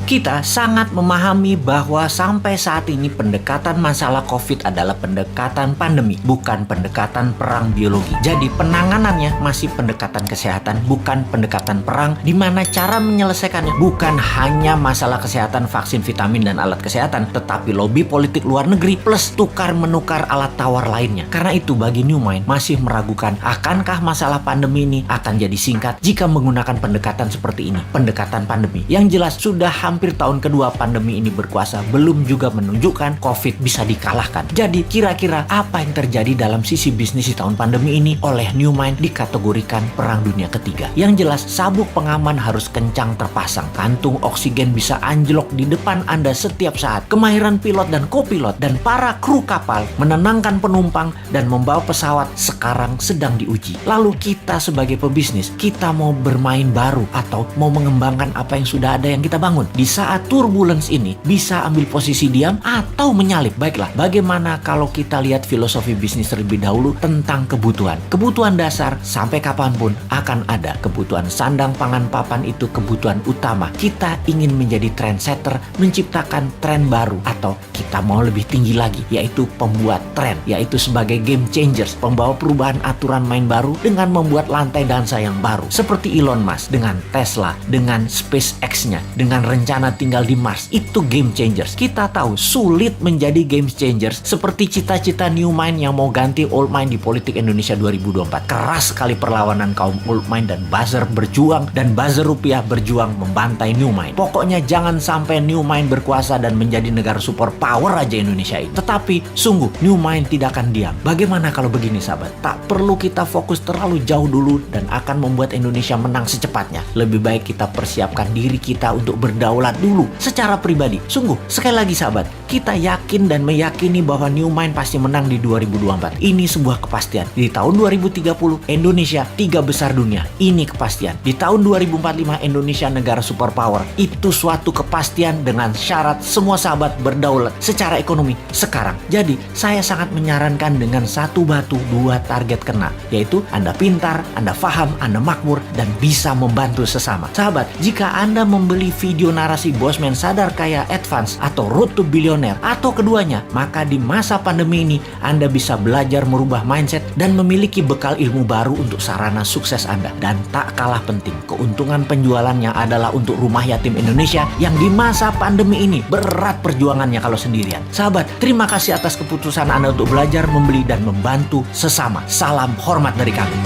Kita sangat memahami bahwa sampai saat ini pendekatan masalah COVID adalah pendekatan pandemi, bukan pendekatan perang biologi. Jadi penanganannya masih pendekatan kesehatan, bukan pendekatan perang, di mana cara menyelesaikannya bukan hanya masalah kesehatan, vaksin, vitamin, dan alat kesehatan, tetapi lobby politik luar negeri plus tukar-menukar alat tawar lainnya. Karena itu bagi New Mind masih meragukan akankah masalah pandemi ini akan jadi singkat jika menggunakan pendekatan seperti ini, pendekatan pandemi. Yang jelas sudah hampir tahun kedua pandemi ini berkuasa, belum juga menunjukkan COVID bisa dikalahkan. Jadi kira-kira apa yang terjadi dalam sisi bisnis di tahun pandemi ini oleh New Mind dikategorikan perang dunia ketiga. Yang jelas sabuk pengaman harus kencang terpasang, kantung oksigen bisa anjlok di depan Anda setiap saat, kemahiran pilot dan kopilot dan para kru kapal menenangkan penumpang dan membawa pesawat sekarang sedang diuji. Lalu kita sebagai pebisnis, kita mau bermain baru atau mau mengembangkan apa yang sudah ada yang kita bangun? Di saat turbulence ini bisa ambil posisi diam atau menyalip. Baiklah, bagaimana kalau kita lihat filosofi bisnis terlebih dahulu tentang kebutuhan. Kebutuhan dasar sampai kapanpun akan ada. Kebutuhan sandang, pangan, papan itu kebutuhan utama. Kita ingin menjadi trendsetter, menciptakan tren baru, atau kita mau lebih tinggi lagi, yaitu pembuat tren, yaitu sebagai game changers, pembawa perubahan aturan main baru dengan membuat lantai dansa yang baru. Seperti Elon Musk dengan Tesla, dengan SpaceX-nya, dengan rencana tinggal di Mars. Itu game changers. Kita tahu sulit menjadi game changers seperti cita-cita New Mind yang mau ganti Old Mind di politik Indonesia 2024. Keras sekali perlawanan kaum Old Mind dan buzzer berjuang, dan buzzer rupiah berjuang membantai New Mind. Pokoknya jangan sampai New Mind berkuasa dan menjadi negara super power aja Indonesia ini. Tetapi sungguh New Mind tidak akan diam. Bagaimana kalau begini sahabat? Tak perlu kita fokus terlalu jauh dulu dan akan membuat Indonesia menang secepatnya. Lebih baik kita persiapkan diri kita untuk berdaulat dulu secara pribadi. Sungguh, sekali lagi sahabat, kita yakin dan meyakini bahwa New Mind pasti menang di 2024. Ini sebuah kepastian. Di tahun 2030 Indonesia 3 besar dunia. Ini kepastian. Di tahun 2045 Indonesia negara superpower. Itu suatu kepastian dengan syarat semua sahabat berdaulat secara ekonomi sekarang. Jadi saya sangat menyarankan dengan satu batu dua target kena, yaitu Anda pintar, Anda paham, Anda makmur, dan bisa membantu sesama. Sahabat, jika Anda membeli video narasi Bosman Sadar Kaya Advance atau Road to Billionaire atau keduanya, maka di masa pandemi ini Anda bisa belajar merubah mindset dan memiliki bekal ilmu baru untuk sarana sukses Anda. Dan tak kalah penting, keuntungan penjualannya adalah untuk rumah yatim Indonesia yang di masa pandemi ini berat perjuangannya kalau sendirian. Sahabat, terima kasih atas keputusan Anda untuk belajar, membeli, dan membantu sesama. Salam hormat dari kami.